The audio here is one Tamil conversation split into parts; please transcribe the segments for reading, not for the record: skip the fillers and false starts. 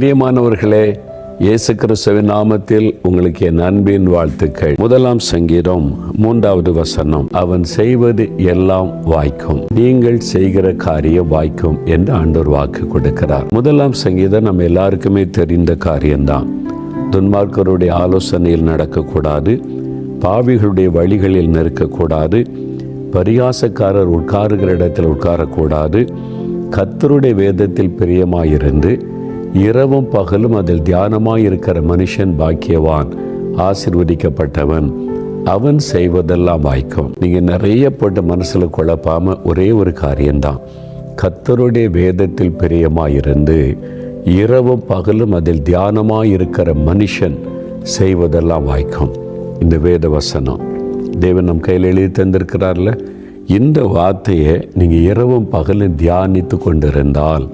பிரியமானவர்களே, இயேசு கிறிஸ்துவின் நாமத்தில் உங்களுக்கு என் அன்பின் வாழ்த்துக்கள். 1 சங்கீதம் 3வது வசனம், அவன் செய்வது எல்லாம் வாய்க்கும், நீங்கள் செய்கிற காரியம் வாய்க்கும் என்று ஆண்டவர் வாக்கு கொடுக்கிறார். 1 சங்கீதம் நம்ம எல்லாருக்குமே தெரிந்த காரியம்தான். துன்மார்க்கருடைய ஆலோசனையில் நடக்கக்கூடாது, பாவிகளுடைய வழிகளில் நிற்கக்கூடாது, பரியாசக்காரர் உட்காருகிற இடத்தில் உட்காரக்கூடாது, கர்த்தருடைய வேதத்தில் பிரியமாயிருந்து இரவும் பகலும் அதில் தியானமாயிருக்கிற மனுஷன் பாக்கியவான், ஆசீர்வதிக்கப்பட்டவன், அவன் செய்வதெல்லாம் வாய்க்கும். நீங்கள் நிறைய போட்டு மனசில் குழப்பாமல் ஒரே ஒரு காரியம்தான், கர்த்தருடைய வேதத்தில் பிரியமாயிருந்து இரவும் பகலும் அதில் தியானமாயிருக்கிற மனுஷன் செய்வதெல்லாம் வாய்க்கும். இந்த வேத வசனம் தேவன் நம் கையில் எழுதி தந்திருக்கிறார்ல, இந்த வார்த்தையை நீங்கள் இரவும் பகலும் தியானித்து கொண்டிருந்தால்,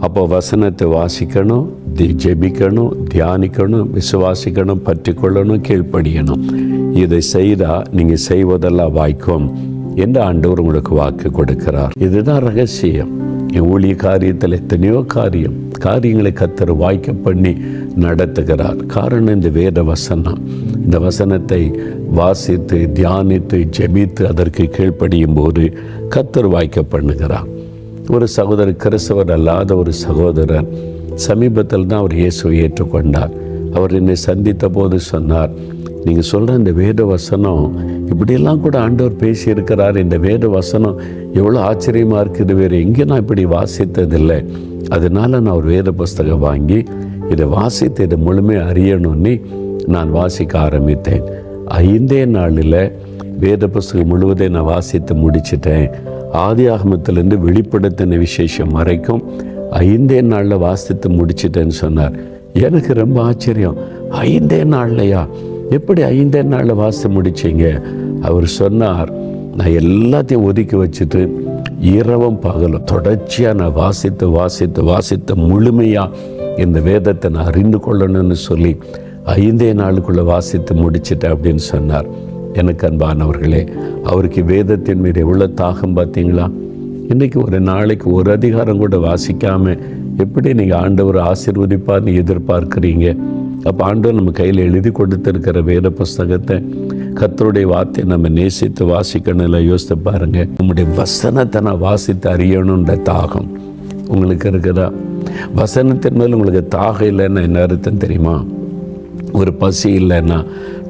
அப்போ வசனத்தை வாசிக்கணும், ஜெபிக்கணும், தியானிக்கணும், விசுவாசிக்கணும், பற்றி கொள்ளணும், கீழ்ப்படியணும். இதை செய்தால் நீங்கள் செய்வதெல்லாம் வாய்க்கும் என்று ஆண்டவர் உங்களுக்கு வாக்கு கொடுக்கிறார். இதுதான் ரகசியம். என் ஊழிய காரியத்தில் எத்தனையோ காரியங்களை கர்த்தர் வாய்க்க பண்ணி நடத்துகிறார். காரணம் இந்த வேத வசனம். இந்த வசனத்தை வாசித்து தியானித்து ஜெபித்து அதற்கு கீழ்ப்படியும் போது கர்த்தர் வாய்க்க பண்ணுகிறார். ஒரு சகோதரர், கிறிஸ்தவர் அல்லாத ஒரு சகோதரர் சமீபத்தில் தான் அவர் இயேசுவை ஏற்றுக்கொண்டார். அவர் என்னை சந்தித்த போது சொன்னார், நீங்கள் சொல்கிற இந்த வேத வசனம் இப்படியெல்லாம் கூட ஆண்டவர் பேசியிருக்கிறார், இந்த வேத வசனம் எவ்வளோ ஆச்சரியமாக இருக்குது, வேறு எங்கே நான் இப்படி வாசித்ததில்லை. அதனால் நான் ஒரு வேத புஸ்தகம் வாங்கி இதை வாசித்து இதை முழுமையாக அறியணும்னு நான் வாசிக்க ஆரம்பித்தேன். 5 நாளில் வேத புஸ்தகம் முழுவதையும் நான் வாசித்து முடிச்சிட்டேன். ஆதியாகமத்திலிருந்து வெளிப்படுத்தின விசேஷம் வரைக்கும் 5 நாளில் வாசித்து முடிச்சிட்டேன்னு சொன்னார். எனக்கு ரொம்ப ஆச்சரியம், 5 நாள்லையா, எப்படி 5 நாளில் வாசித்து முடிச்சிங்க? அவர் சொன்னார், நான் எல்லாத்தையும் ஒதுக்கி வச்சுட்டு இரவும் பகலும் தொடர்ச்சியாக நான் வாசித்து முழுமையாக இந்த வேதத்தை நான் அறிந்து கொள்ளணும்னு சொல்லி 5 நாளுக்குள்ளே வாசித்து முடிச்சிட்டேன் அப்படின்னு சொன்னார். எனக்கு அன்பானவர்களே, அவருக்கு வேதத்தின் மீது எவ்வளோ தாகம் பார்த்தீங்களா? இன்றைக்கி ஒரு நாளைக்கு ஒரு அதிகாரம் கூட வாசிக்காமல் எப்படி நீங்கள் ஆண்டவர் ஆசீர்வதிப்பார்னு எதிர்பார்க்குறீங்க? அப்போ ஆண்டவர் நம்ம கையில் எழுதி கொடுத்துருக்கிற வேத புஸ்தகத்தை, கர்த்தருடைய வார்த்தையை நம்ம நேசித்து வாசிக்கணும். இல்லை, யோசித்து பாருங்கள், நம்முடைய வசனத்தை நான் வாசித்து அறியணுன்ற தாகம் உங்களுக்கு இருக்குதா? வசனத்தின் மேல் உங்களுக்கு தாகம் இல்லைன்னா என்ன அர்த்தம் தெரியுமா? ஒரு பசி இல்லைன்னா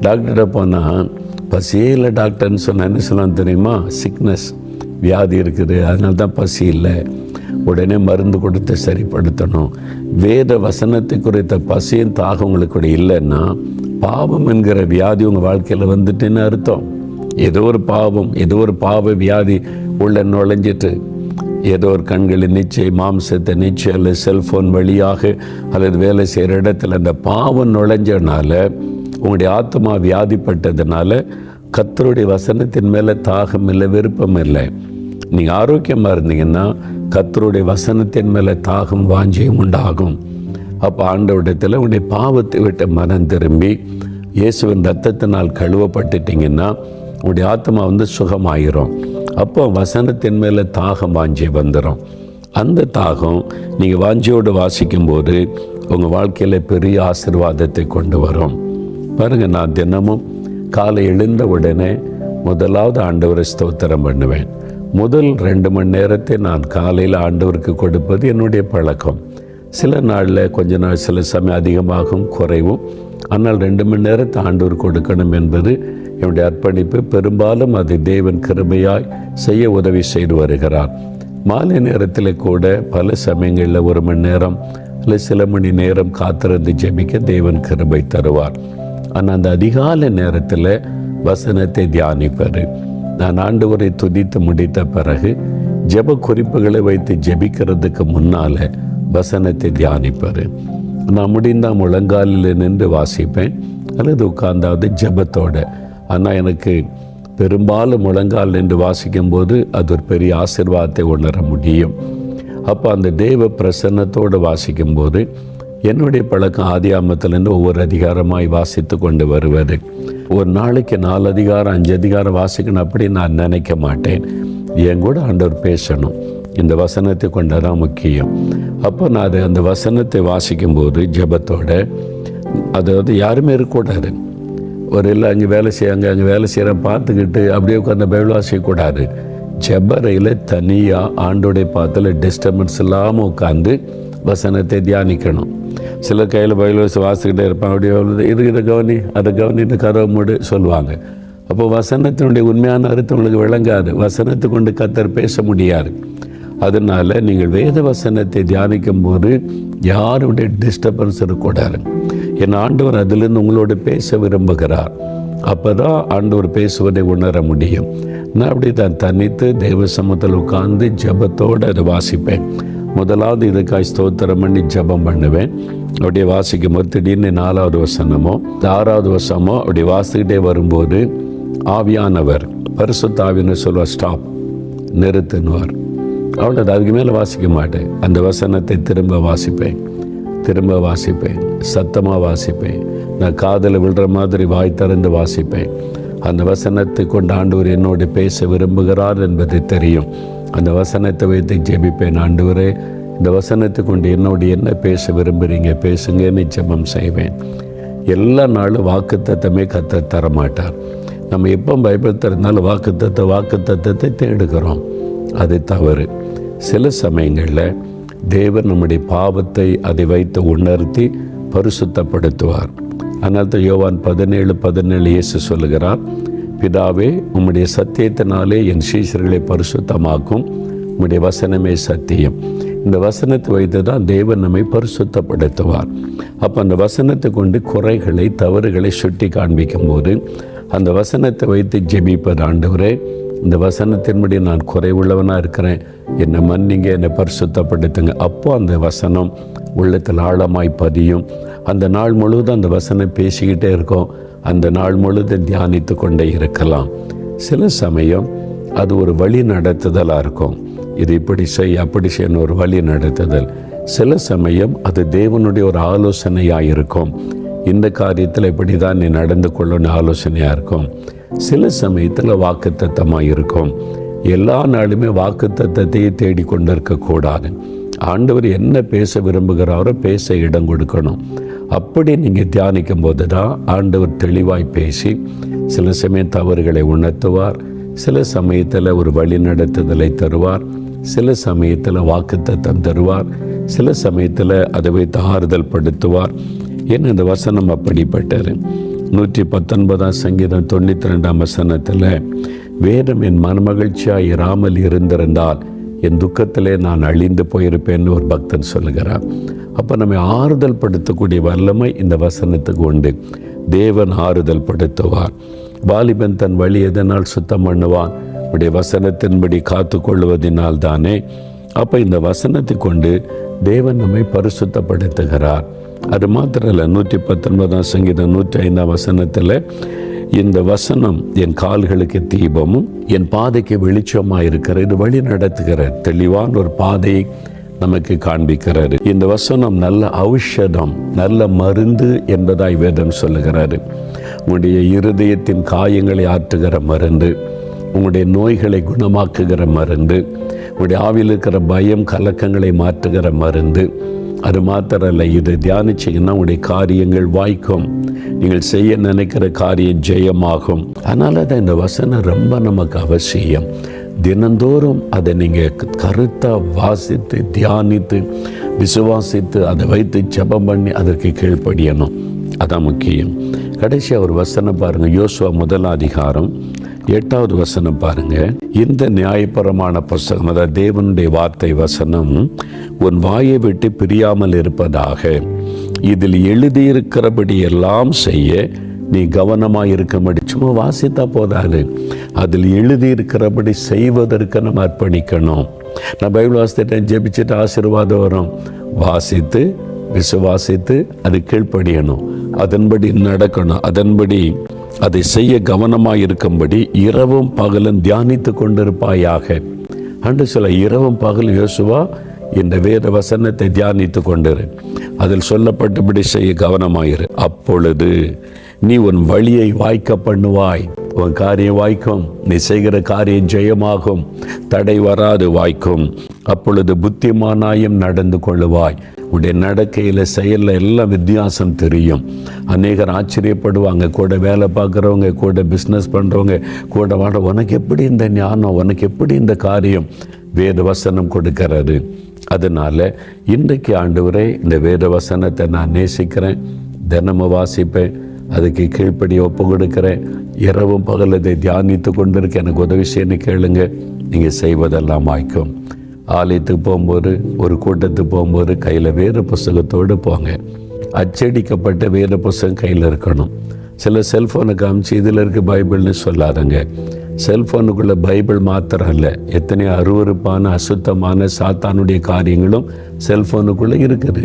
டாக்டரை போனால், பசியே இல்லை டாக்டர்னு சொன்னால் என்ன சொல்லலாம் தெரியுமா? சிக்னஸ், வியாதி இருக்குது, அதனால தான் பசி இல்லை, உடனே மருந்து கொடுத்து சரிப்படுத்தணும். வேத வசனத்தை குறித்த பசியும் தாகம் உங்களுக்கு இல்லைன்னா பாவம் என்கிற வியாதி உங்கள் வாழ்க்கையில் வந்துட்டுன்னு அர்த்தம். ஏதோ ஒரு பாவ வியாதி உள்ள நுழைஞ்சிட்டு, ஏதோ ஒரு கண்களின் நிச்சயம், மாம்சத்தை நிச்சயம், அல்லது செல்ஃபோன் வழியாக அல்லது வேலை செய்கிற இடத்துல அந்த பாவம் நுழைஞ்சனால உங்களுடைய ஆத்மா வியாதிப்பட்டதுனால கர்த்தருடைய வசனத்தின் மேலே தாகம் இல்லை, விருப்பம் இல்லை. நீங்கள் ஆரோக்கியமாக இருந்தீங்கன்னா கர்த்தருடைய வசனத்தின் மேலே தாகம் வாஞ்சியும் உண்டாகும். அப்போ ஆண்டவரிடத்தில் உங்களுடைய பாவத்தை விட்டு மனம் திரும்பி இயேசுவின் ரத்தத்தினால் கழுவப்பட்டுட்டிங்கன்னா உங்களுடைய ஆத்மா சுகமாயிரும். அப்போ வசனத்தின் மேலே தாகம் வாஞ்சி வந்துடும். அந்த தாகம் நீங்கள் வாஞ்சியோடு வாசிக்கும்போது உங்கள் வாழ்க்கையில் பெரிய ஆசீர்வாதத்தை கொண்டு வரும். பாருங்கள், நான் தினமும் காலை எழுந்த உடனே முதலாவது ஆண்டவரை ஸ்தோத்திரம் பண்ணுவேன். முதல் 2 மணி நேரத்தை நான் காலையில் ஆண்டவருக்கு கொடுப்பது என்னுடைய பழக்கம். சில நாளில் கொஞ்ச நாள் சில சமயம் அதிகமாகவும் குறைவும், ஆனால் 2 மணி நேரத்தை ஆண்டவர் கொடுக்கணும் என்பது என்னுடைய அர்ப்பணிப்பு. பெரும்பாலும் அது தேவன் கிருபையாய் செய்ய உதவி செய்து வருகிறார். மாலை நேரத்தில் கூட பல சமயங்களில் 1 மணி நேரம் இல்லை சில மணி நேரம் காத்திருந்து ஜெபிக்க தேவன் கிருபை தருவார். ஆனால் அந்த அதிகாலை நேரத்தில் வசனத்தை தியானிப்பார். நான் ஆண்டவரை துதித்து முடித்த பிறகு ஜெப குறிப்புகளை வைத்து ஜெபிக்கிறதுக்கு முன்னால் வசனத்தை தியானிப்பார். நான் முடிந்தால் முழங்காலில் நின்று வாசிப்பேன் அல்லது உட்கார்ந்தாவது ஜெபத்தோட. ஆனால் எனக்கு பெரும்பாலும் முழங்கால் நின்று வாசிக்கும்போது அது ஒரு பெரிய ஆசீர்வாதத்தை உணர முடியும். அப்போ அந்த தேவ பிரசன்னத்தோடு வாசிக்கும்போது என்னுடைய பழக்கம் ஆதியாகமத்திலேருந்து ஒவ்வொரு அதிகாரமாய் வாசித்து கொண்டு வருவது. ஒரு நாளைக்கு 4 அதிகாரம் 5 அதிகாரம் வாசிக்கணும் அப்படி நான் நினைக்க மாட்டேன். என் கூட ஆண்டவர் பேசணும். இந்த வசனத்தை கொண்டதான் முக்கியம். அப்போ நான் அந்த வசனத்தை வாசிக்கும்போது ஜெபத்தோட, அதாவது யாருமே இருக்கக்கூடாது. ஒரு இல்லை அங்கே வேலை செய்யாங்க, அங்கே வேலை செய்கிறேன் பார்த்துக்கிட்டு அப்படியே உட்காந்து பைபிள் வாசிக்கக்கூடாது. ஜெபரையில் தனியாக ஆண்டோடைய பாத்தில் டிஸ்டர்பன்ஸ் இல்லாமல் உட்காந்து வசனத்தை தியானிக்கணும். சில கையில் பைபிள் வாசிக்கிட்டே இருப்பாங்க, அப்படியே இதை கவனி அதை கவனி இந்த கதவை மூடு சொல்லுவாங்க. அப்போ வசனத்தினுடைய உண்மையான அர்த்தம் உங்களுக்கு விளங்காது. வசனத்தை கொண்டு கர்த்தர் பேச முடியாது. அதனால் நீங்கள் வேத வசனத்தை தியானிக்கும் போது யாருடைய டிஸ்டர்பன்ஸ் இருக்கக்கூடாது. என் ஆண்டவர் அதிலிருந்து உங்களோட பேச விரும்புகிறார். அப்போ தான் ஆண்டவர் பேசுவதை உணர முடியும். நான் அப்படி தான் தனித்து தெய்வ சமூகத்தில் உட்கார்ந்து ஜெபத்தோடு அதை வாசிப்பேன். முதலாவது இதுக்காய் ஸ்தோத்திரம் பண்ணி ஜெபம் பண்ணுவேன். அப்படியே வாசிக்கும் போது திடீர்னு 4வது வசனமோ 6வது வசனமோ அப்படி வாசிக்கிட்டே வரும்போது ஆவியானவர் பரிசுத்த ஆவியானவர் சொல்வார், ஸ்டாப், நிறுத்துன்னுவார். அவ்வளோ அதுக்கு மேலே வாசிக்க மாட்டேன். அந்த வசனத்தை திரும்ப வாசிப்பேன், சத்தமாக வாசிப்பேன். நான் காதில் விழுற மாதிரி வாய் திறந்து வாசிப்பேன். அந்த வசனத்தை கொண்டு ஆண்டவர் என்னோடு பேச விரும்புகிறார் என்பது தெரியும். அந்த வசனத்தை வைத்து ஜெபிப்பேன். ஆண்டவரே, இந்த வசனத்தை கொண்டு என்னோடு என்ன பேச விரும்புகிறீங்க, பேசுங்கன்னு ஜெபம் செய்வேன். எல்லா நாளும் வாக்குத்தத்தமே கர்த்தர் தரமாட்டார். நம்ம எப்போ பைபிள் திறந்தாலும் வாக்குத்தத்தத்தை தேடுகிறோம். அது தவறு. சில சமயங்களில் தேவன் நம்முடைய பாவத்தை அதை வைத்து உணர்த்தி பரிசுத்தப்படுத்துவார். அதனால தான் யோவான் 17:17 இயேசு சொல்லுகிறார், பிதாவே, உம்முடைய சத்தியத்தினாலே என் சீஷர்களை பரிசுத்தமாக்கும், உம்முடைய வசனமே சத்தியம். இந்த வசனத்தை வைத்து தான் தேவன் நம்மை பரிசுத்தப்படுத்துவார். அப்போ அந்த வசனத்தை கொண்டு குறைகளை தவறுகளை சுட்டி காண்பிக்கும் போது அந்த வசனத்தை வைத்து ஜெபிப்பது, ஆண்டவரே, இந்த வசனத்தின்படி நான் குறைவுள்ளவனாக இருக்கிறேன், என்னை மன்னிங்க, என்னை பரிசுத்தப்படுத்துங்க. அப்போ அந்த வசனம் உள்ளத்தில் ஆழமாய் பதியும். அந்த நாள் முழுவதும் அந்த வசனம் பேசிக்கிட்டே இருக்கும். அந்த நாள் முழுவதும் தியானித்து கொண்டே இருக்கலாம். சில சமயம் அது ஒரு வழி நடத்துதலாக இருக்கும். இது இப்படி செய் அப்படி செய்யணும், ஒரு வழி நடத்துதல். சில சமயம் அது தேவனுடைய ஒரு ஆலோசனையாக இருக்கும். இந்த காரியத்தில் இப்படி தான் நீ நடந்து கொள்ளணும் ஆலோசனையாக இருக்கும். சில சமயத்தில் வாக்குத்தத்தமாக இருக்கும். எல்லா நாளுமே வாக்குத்தத்தத்தையே தேடிக்கொண்டு இருக்கக்கூடாது. ஆண்டவர் என்ன பேச விரும்புகிறாரோ பேச இடம் கொடுக்கணும். அப்படி நீங்கள் தியானிக்கும் போது தான் ஆண்டவர் தெளிவாய் பேசி சில சமயம் தவறுகளை உணர்த்துவார். சில சமயத்தில் ஒரு வழி நடத்துதலை தருவார். சில சமயத்தில் வாக்குத்தத்தம் தருவார். சில சமயத்தில் அதை வைத்து ஆறுதல் படுத்துவார். ஏன்னா இந்த வசனம் அப்படிப்பட்டது. 119 சங்கீதம் 92 வசனத்தில், வேதம் என் மனமகிழ்ச்சியாக இராமல் இருந்திருந்தால் என் துக்கத்திலே நான் அழிந்து போயிருப்பேன்னு ஒரு பக்தன் சொல்லுகிறார். அப்போ நம்மை ஆறுதல் படுத்தக்கூடிய வல்லமை இந்த வசனத்துக்கு உண்டு. தேவன் ஆறுதல் படுத்துவார். வாலிபன் தன் வழி எதனால் சுத்தம் பண்ணுவான்? உடைய வசனத்தின்படி காத்து கொள்வதனால் தானே. அப்போ இந்த வசனத்தை கொண்டு தேவன் நம்மை பரிசுத்தப்படுத்துகிறார். அது மாத்திரம் இல்லை, 119 சங்கீதம் 105 வசனத்தில், இந்த வசனம் என் கால்களுக்கு தீபமும் என் பாதைக்கு வெளிச்சமாக இருக்கிறது. இது வழி நடத்துகிற தெளிவான ஒரு பாதையை நமக்கு காண்பிக்கிறாரு. இந்த வசனம் நல்ல ஔஷதம், நல்ல மருந்து என்பதாய் வேதம் சொல்லுகிறாரு. உங்களுடைய இருதயத்தின் காயங்களை ஆற்றுகிற மருந்து, உங்களுடைய நோய்களை குணமாக்குகிற மருந்து, உங்களுடைய ஆவியில் இருக்கிற பயம் கலக்கங்களை மாற்றுகிற மருந்து. அது மாத்திரல்ல, இதை தியானிச்சிங்கன்னா உங்களுடைய காரியங்கள் வாய்க்கும். நீங்கள் செய்ய நினைக்கிற காரியம் ஜெயமாகும். அதனால தான் இந்த வசனம் ரொம்ப நமக்கு அவசியம். தினந்தோறும் அதை நீங்கள் கருத்தாக வாசித்து தியானித்து விசுவாசித்து அதை வைத்து ஜெபம் பண்ணி அதற்கு கீழ்ப்படியணும். அதான் முக்கியம். கடைசியாக ஒரு வசனம் பாருங்கள், யோசுவா 1 அதிகாரம் 8வது வசனம் பாருங்க. இந்த நியாயபரமான புஸ்தகம், அதாவது தேவனுடைய வார்த்தை வசனம், உன் வாயை விட்டு பிரியாமல் இருப்பதாக. இதில் எழுதியிருக்கிறபடி எல்லாம் செய்ய நீ கவனமாக இருக்கும்படி. சும்மா வாசித்தா போதாது, அதில் எழுதியிருக்கிறபடி செய்வதற்கு நம்ம அர்ப்பணிக்கணும். நான் பைபிள் வாசித்துட்டேன், ஜெபிச்சுட்டு ஆசீர்வாதம் வரும். வாசித்து விசுவாசித்து அது கீழ்ப்படியணும், அதன்படி நடக்கணும், அதன்படி அதை செய்ய கவனமாக இருக்கும்படி இரவும் பகலும் தியானித்து கொண்டிருப்பாயாக. அன்று சில இரவும் பகலும் யோசுவா இந்த வேத வசனத்தை தியானித்து கொண்டிரு, அதில் சொல்லப்பட்டபடி செய்ய கவனமாயிரு. அப்பொழுது நீ உன் வழியை வாய்க்க பண்ணுவாய். உன் காரியம் வாய்க்கும். நீ செய்கிற காரியம் ஜெயமாகும். தடை வராது, வாய்க்கும். அப்பொழுது புத்திமானாயும் நடந்து கொள்ளுவாய். உடைய நடக்கையில் செயலில் எல்லாம் வித்தியாசம் தெரியும். அநேகர் ஆச்சரியப்படுவாங்க. கூட வேலை பார்க்குறவங்க, கூட பிஸ்னஸ் பண்ணுறவங்க, கூட வாட, உனக்கு எப்படி இந்த ஞானம், உனக்கு எப்படி இந்த காரியம்? வேத வசனம் கொடுக்கிறாரு. அதனால் இன்றைக்கு ஆண்டவரே, இந்த வேத வசனத்தை நான் நேசிக்கிறேன், தினமும் வாசிப்பேன், அதுக்கு கீழ்ப்படி ஒப்பு கொடுக்குறேன், இரவும் பகலதை தியானித்து கொண்டிருக்க எனக்கு உதவி செய்யன்னு கேளுங்க. நீங்கள் செய்வதெல்லாம் வாய்க்கும். ஆலயத்துக்கு போகும்போது, ஒரு கூட்டத்துக்கு போகும்போது கையில் வேத புஸ்தகத்தோடு போங்க. அச்சடிக்கப்பட்ட வேத புஸ்தகம் கையில் இருக்கணும். சில செல்ஃபோனை காமிச்சு இதில் இருக்க பைபிள்னு சொல்லாதுங்க. செல்ஃபோனுக்குள்ளே பைபிள் மாத்திரம் இல்லை, எத்தனையோ அருவருப்பான அசுத்தமான சாத்தானுடைய காரியங்களும் செல்ஃபோனுக்குள்ளே இருக்குது.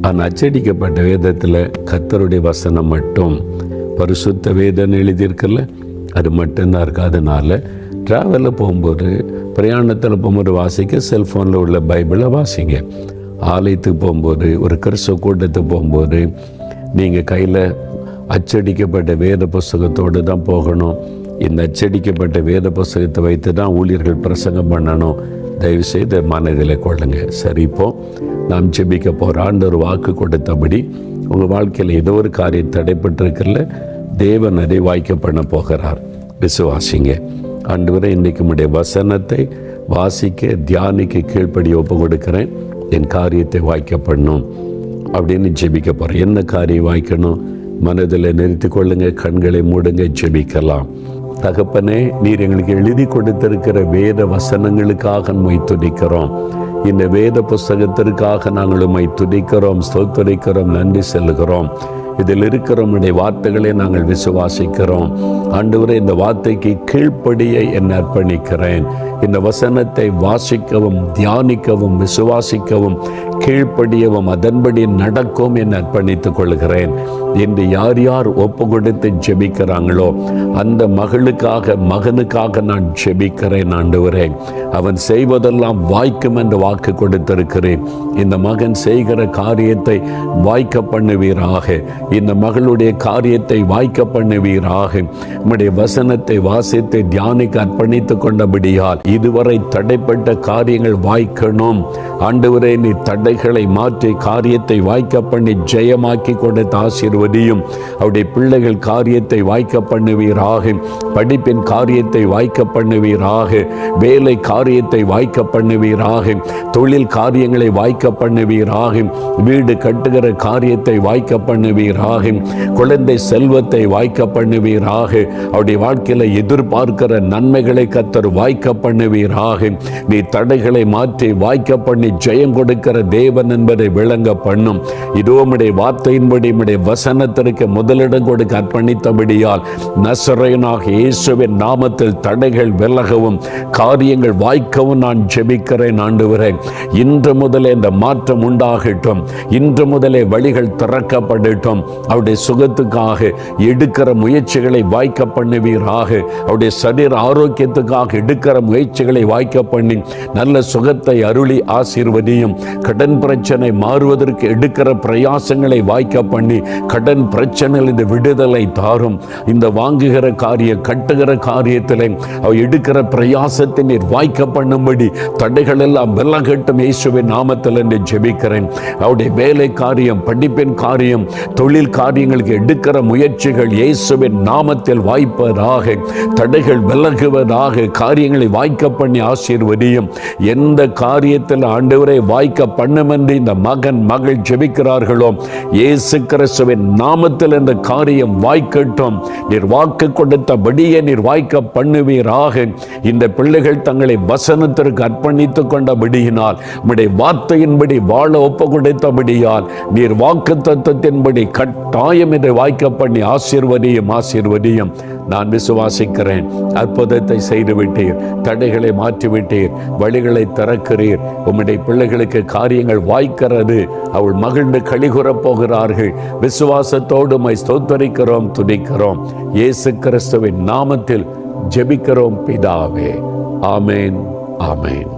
ஆனால் அச்சடிக்கப்பட்ட வேதத்தில் கர்த்தருடைய வசனம் மட்டும், பரிசுத்த வேதம் எழுதியிருக்குல்ல, அது மட்டும்தான் இருக்குது. அதனால் ட்ராவலில் போகும்போது, பிரயாணத்தில் போகும்போது வாசிக்க செல்ஃபோனில் உள்ள பைபிளை வாசிங்க. ஆலயத்துக்கு போகும்போது, ஒரு கிறிஸ்தவ கூட்டத்துக்கு போகும்போது நீங்கள் கையில் அச்சடிக்கப்பட்ட வேத புஸ்தகத்தோடு தான் போகணும். இந்த அச்சடிக்கப்பட்ட வேத புஸ்தகத்தை வைத்து தான் ஊழியர்கள் பிரசங்கம் பண்ணணும். தயவுசெய்து மனதில் கொள்ளுங்க. சரி, இப்போ நாம் ஜெபிக்க போகிற ஆண்டவர் வாக்கு கொடுத்தபடி உங்கள் வாழ்க்கையில் ஏதோ ஒரு காரியம் தடைப்பட்டிருக்கல, தேவன் அதை வாய்க்க பண்ண போகிறார். விசுவாசிங்க. ஆண்டவரே, இன்றைக்கு உம்முடைய வசனத்தை வாசிக்க தியானிக்க கீழ்ப்படி ஒப்பு கொடுக்கிறேன், என் காரியத்தை வாய்க்க பண்ணும் அப்படின்னு ஜெபிக்க போகிறேன். என்ன காரியம் வாய்க்கணும்? மனதில் நிறுத்தி கொள்ளுங்க, கண்களை மூடுங்க, ஜெபிக்கலாம். தகப்பனே, நீர் எங்களுக்கு எழுதி கொடுத்திருக்கிற வேத வசனங்களுக்காக உம்மை துதிக்கிறோம். இந்த வேத புஸ்தகத்திற்காக நாங்கள் உம்மை துதிக்கிறோம், ஸ்தோத்திரிக்கிறோம், நன்றி செல்கிறோம். இதில் இருக்கிற உம்முடைய வார்த்தைகளை நாங்கள் விசுவாசிக்கிறோம். ஆண்டவரே, இந்த வார்த்தைக்கு கீழ்ப்படிய என்னை அர்ப்பணிக்கிறேன். இந்த வசனத்தை வாசிக்கவும், தியானிக்கவும், விசுவாசிக்கவும், கீழ்ப்படியவும், அதன்படி நடக்கவும் என்னை அர்ப்பணித்துக் கொள்கிறேன். இன்று யார் யார் ஒப்பு கொடுத்து ஜெபிக்கிறாங்களோ அந்த மகளுக்காக, மகனுக்காக நான் ஜெபிக்கிறேன். ஆண்டவரே, அவன் செய்வதெல்லாம் வாய்க்கும் என்று வாக்கு கொடுத்திருக்கிறேன். இந்த மகன் செய்கிற காரியத்தை வாய்க்க பண்ணுவீராக. இந்த மகளுடைய காரியத்தை வாய்க்க பண்ணுவீராக. உம்முடைய வசனத்தை வாசித்து தியானிக்க அர்ப்பணித்துக் கொண்டபடியால் இதுவரை தடைப்பட்ட காரியங்கள் வாய்க்கணும். ஆண்டவரே, நீ தடைகளை மாற்றி காரியத்தை வாய்க்க பண்ணி ஜெயமாக்கி கொடுத்த ஆசீர்வதியும். அவருடைய பிள்ளைகள் காரியத்தை வாய்க்க பண்ணுவீராக. படிப்பின் காரியத்தை வாய்க்க பண்ணுவீராக. வேலை காரியத்தை வாய்க்க பண்ணுவீராக. தொழில் காரியங்களை வாய்க்க பண்ணுவீராக. வீடு கட்டுகிற காரியத்தை வாய்க்க பண்ணுவீராக. குழந்தை செல்வத்தை வாய்க்க பண்ணுவீராக. அவருடைய வாழ்க்கையில எதிர்பார்க்கிற நன்மைகளை கர்த்தர் வாய்க்க பண்ணுவீராக. நீ தடைகளை மாற்றி வாய்க்க பண்ணி ஜெயம் கொடுக்கிற தேவன் என்பதை விளங்க பண்ணும். இதோ உம்முடைய வார்த்தையின்படி உம்முடைய வசனத்திற்கு முதலிடம் கொடுக்க அர்ப்பணித்தபடியால் நசரேயனாகிய இயேசுவின் நாமத்தில் தடைகள் விலகவும், காரியங்கள் வாய்க்கவும் நான் ஜெபிக்கிறேன். ஆண்டவரே, இன்று முதலே இந்த மாற்றம் உண்டாகட்டும். இன்று முதலே வழிகள் திறக்கப்படட்டும். அவருடைய சுகத்துக்காக எடுக்கிற முயற்சிகளை வாய்க்க பண்ணுவீராக. அவருடைய சரீர ஆரோக்கியத்துக்காக எடுக்கிற முயற்சிகளை வாய்க்க பண்ணி நல்ல சுகத்தை அருளி ஆசீர்வதியும். கடன் பிரச்சனை மாறுவதற்கு எடுக்கிற பிரயாசங்களை வாய்க்க பண்ணி கடன் பிரச்சனையில் இந்த விடுதலை தாரும். இந்த வாங்குகிற காரியம், கட்டுகிற காரியத்தில் எடுக்கிற பிரயாசத்தை நீர் வாய்க்க பண்ணும்படி தடைகள் எல்லாம் விலகட்டும் இயேசுவின் நாமத்தில் என்று ஜெபிக்கிறேன். அவருடைய வேலை காரியம், படிப்பின் காரியம், தொழில் காரியங்களுக்கு எடுக்கிற முயற்சிகள் இயேசுவின் நாமத்தில் வாய்ப்பதாக, தடைகள் விலகுவதாக, காரியங்களை வாய்க்க பண்ணி ஆசீர்வதியும். எந்த காரியத்தில் ஆண்டவரை வாய்க்க பண்ணும் என்று இந்த மகன் மகள் ஜெபிக்கிறார்களோ, இயேசு கிறிஸ்துவின் நாமத்தில் இந்த காரியம் வாய்க்கட்டும். நீர் வாக்கு கொடுத்தபடியே நீர் வாய்க்க பண்ணுவீராக. இந்த பிள்ளைகள் தங்களை வசனத்திற்கு அர்ப்பணித்துக் கொண்டபடியினால், உம்முடைய வார்த்தையின்படி வாழ ஒப்பு கொடுத்தபடியால், நீர் வாக்கு தத்தத்தின்படி கட்டாயம் இதை வாய்க்க பண்ணி ஆசீர்வதியும், ஆசீர்வதியும். நான் விசுவாசிக்கிறேன். அற்புதத்தை செய்துவிட்டீர், தடைகளை மாற்றிவிட்டீர், வழிகளை திறக்கிறீர். உம்முடைய பிள்ளைகளுக்கு காரியங்கள் வாய்க்கிறது. அவள் மகிழ்ந்து களிகூறப் போகிறார்கள். விசுவாசத்தோடு உம்மை ஸ்தோத்திரிக்கிறோம், துதிக்கிறோம். இயேசு கிறிஸ்துவின் நாமத்தில் ஜெபிக்கிறோம் பிதாவே. ஆமேன், ஆமேன்.